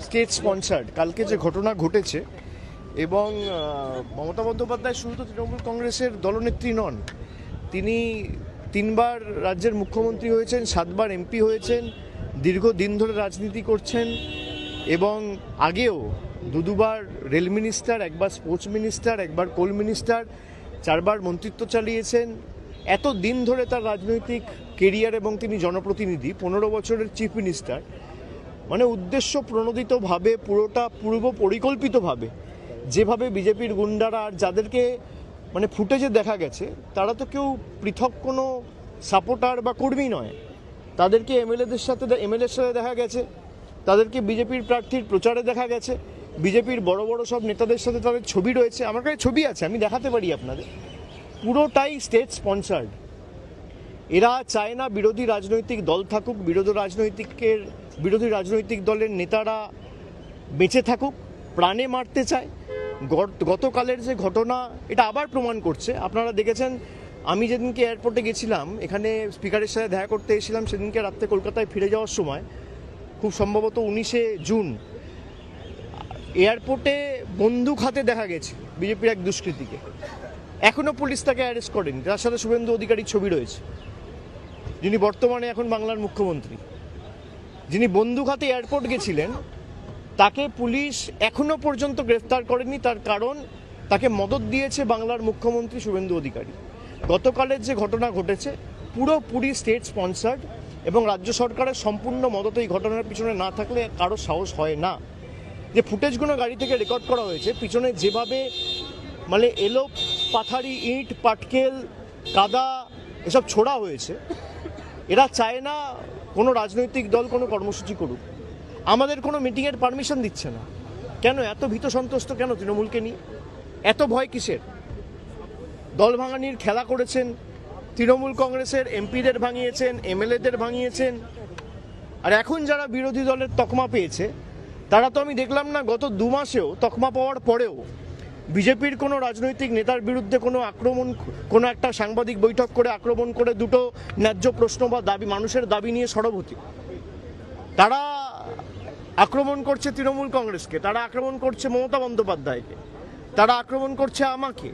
State sponsored কালকে যে ঘটনা ঘটেছে, এবং মমতা বন্দ্যোপাধ্যায় শুধু তো তৃণমূল কংগ্রেসের দলনেত্রী নন, তিনি 3বার রাজ্যের মুখ্যমন্ত্রী হয়েছেন, 7বার এমপি হয়েছেন, দীর্ঘদিন ধরে রাজনীতি করছেন, এবং আগেও দুবার রেল মিনিস্টার, একবার স্পোর্টস মিনিস্টার, একবার কোল মিনিস্টার, 4বার মন্ত্রিত্ব চালিয়েছেন। এত দিন ধরে তার রাজনৈতিক কেরিয়ার, এবং তিনি জনপ্রতিনিধি, 15 বছরের চিফ মিনিস্টার। মানে উদ্দেশ্য প্রণোদিতভাবে, পুরোটা পূর্ব পরিকল্পিতভাবে যেভাবে বিজেপির গুন্ডারা, আর যাদেরকে মানে ফুটেজে দেখা গেছে, তারা তো কেউ পৃথক কোনো সাপোর্টার বা কর্মী নয়, তাদেরকে এমএলএর সাথে দেখা গেছে, তাদেরকে বিজেপির প্রার্থীর প্রচারে দেখা গেছে, বিজেপির বড় বড় সব নেতাদের সাথে তাদের ছবি রয়েছে, আমার কাছে ছবি আছে, আমি দেখাতে পারি আপনাদের। পুরোটাই স্টেট স্পন্সার্ড। এরা চায় না বিরোধী রাজনৈতিক দল থাকুক, বিরোধী রাজনৈতিক দলের নেতারা বেঁচে থাকুক, প্রাণে মারতে চায়। গতকালের যে ঘটনা এটা আবার প্রমাণ করছে। আপনারা দেখেছেন, আমি যেদিনকে এয়ারপোর্টে গেছিলাম, এখানে স্পিকারের সাথে দেখা করতে এসেছিলাম, সেদিনকে রাত্রে কলকাতায় ফিরে যাওয়ার সময়, খুব সম্ভবত 19শে জুন, এয়ারপোর্টে বন্দুক হাতে দেখা গেছে বিজেপির এক দুষ্কৃতীকে। এখনও পুলিশ তাকে অ্যারেস্ট করেনি। তার সাথে শুভেন্দু অধিকারীর ছবি রয়েছে, যিনি বর্তমানে এখন বাংলার মুখ্যমন্ত্রী। যিনি বন্দুক হাতে এয়ারপোর্ট গেছিলেন, তাকে পুলিশ এখনো পর্যন্ত গ্রেফতার করেনি। তার কারণ, তাকে মদত দিয়েছে বাংলার মুখ্যমন্ত্রী শুভেন্দু অধিকারী। গতকালের যে ঘটনা ঘটেছে পুরোপুরি স্টেট স্পন্সার্ড, এবং রাজ্য সরকারের সম্পূর্ণ মদত এই ঘটনার পিছনে না থাকলে কারো সাহস হয় না। যে ফুটেজগুলো গাড়ি থেকে রেকর্ড করা হয়েছে, পিছনে যেভাবে মানে এলো পাথারি, ইট, পাটকেল, কাদা এসব ছোড়া হয়েছে, এরা চায় না কোনো রাজনৈতিক দল কোনো কর্মসূচি করুক। আমাদের কোনো মিটিংয়ের পারমিশন দিচ্ছে না। কেন এত ভীত সন্ত্রস্ত কেন তৃণমূলকে নিয়ে? এত ভয় কিসের? দল ভাঙানির খেলা করেছেন, তৃণমূল কংগ্রেসের এমপিদের ভাঙিয়েছেন, এমএলএদের ভাঙিয়েছেন। আর এখন যারা বিরোধী দলের তকমা পেয়েছে, তারা তো আমি দেখলাম না গত 2 মাসেও, তকমা পাওয়ার পরেও বিজেপির কোনো রাজনৈতিক নেতার বিরুদ্ধে কোনো আক্রমণ, কোনো একটা সাংবাদিক বৈঠক করে আক্রমণ করে দুটো ন্যায্য প্রশ্ন বা দাবি, মানুষের দাবি নিয়ে সরব হতে। তারা আক্রমণ করছে তৃণমূল কংগ্রেসকে, তারা আক্রমণ করছে মমতা বন্দ্যোপাধ্যায়কে, তারা আক্রমণ করছে আমাকে,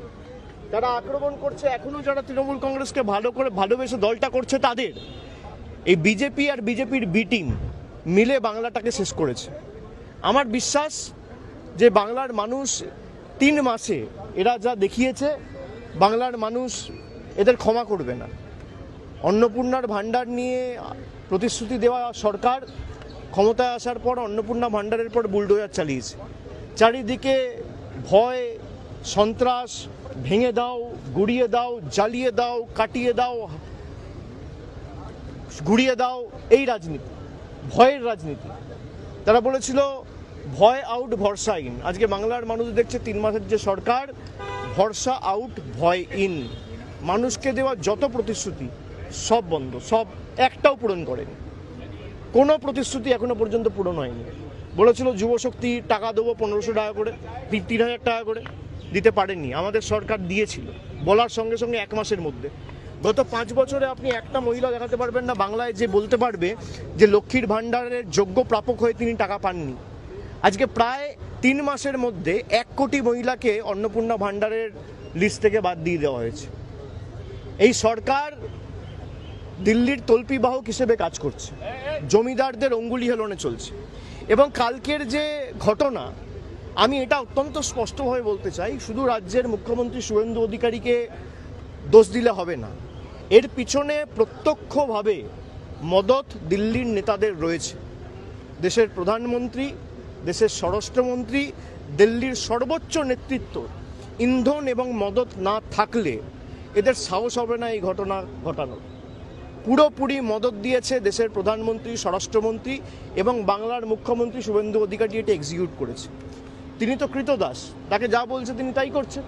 তারা আক্রমণ করছে এখনো যারা তৃণমূল কংগ্রেসকে ভালো করে ভালোবেসে দলটা করছে তাদের। এই বিজেপি আর বিজেপির বি টিম মিলে বাংলাটাকে শেষ করেছে। আমার বিশ্বাস যে বাংলার মানুষ 3 মাসে এরা যা দেখিয়েছে, বাংলার মানুষ এদের ক্ষমা করবে না। অন্নপূর্ণার ভাণ্ডার নিয়ে প্রতিশ্রুতি দেওয়া সরকার ক্ষমতায় আসার পর অন্নপূর্ণা ভাণ্ডারের পর বুলডোজার চালিয়েছে। চারিদিকে ভয়, সন্ত্রাস, ভেঙে দাও, গুড়িয়ে দাও, জ্বালিয়ে দাও, কাটিয়ে দাও, গুড়িয়ে দাও, এই রাজনীতি, ভয়ের রাজনীতি। তারা বলেছিল ভয় আউট, ভরসা ইন। আজকে বাংলার মানুষ দেখছে 3 মাসের যে সরকার, ভরসা আউট, ভয় ইন। মানুষকে দেওয়া যত প্রতিশ্রুতি সব বন্ধ, সব একটাও পূরণ করেনি। কোনো প্রতিশ্রুতি এখনো পর্যন্ত পূরণ হয়নি। বলেছিল যুবশক্তি টাকা দেবো 1500 টাকা করে, 3000 টাকা করে, দিতে পারেননি। আমাদের সরকার দিয়েছিল বলার সঙ্গে সঙ্গে 1 মাসের মধ্যে। গত 5 বছরে আপনি একটা মহিলা দেখাতে পারবেন না বাংলায় যে বলতে পারবে যে লক্ষ্মীর ভাণ্ডারের যোগ্য প্রাপক হয়ে তিনি টাকা পাননি। আজকে প্রায় 3 মাসের মধ্যে 1 কোটি মহিলাকে অন্নপূর্ণা ভাণ্ডারের লিস্ট থেকে বাদ দিয়ে দেওয়া হয়েছে। এই সরকার দিল্লির তল্পিবাহক হিসেবে কাজ করছে, জমিদারদের অঙ্গুলি হেলনে চলছে। এবং কালকের যে ঘটনা, আমি এটা অত্যন্ত স্পষ্টভাবে বলতে চাই, শুধু রাজ্যের মুখ্যমন্ত্রী শুভেন্দু অধিকারীকে দোষ দিলে হবে না। এর পিছনে প্রত্যক্ষভাবে মদত দিল্লির নেতাদের রয়েছে। দেশের প্রধানমন্ত্রী, দেশের স্বরাষ্ট্রমন্ত্রী, দিল্লির সর্বোচ্চ নেতৃত্ব ইন্ধন এবং মদত না থাকলে এদের সাহস হবে না এই ঘটনা ঘটানোর। পুরোপুরি মদত দিয়েছে দেশের প্রধানমন্ত্রী, স্বরাষ্ট্রমন্ত্রী এবং বাংলার মুখ্যমন্ত্রী শুভেন্দু অধিকারী। এটা এক্সিকিউট করেছে। তিনি তো কৃতদাস, তাকে যা বলছে তিনি তাই করছেন।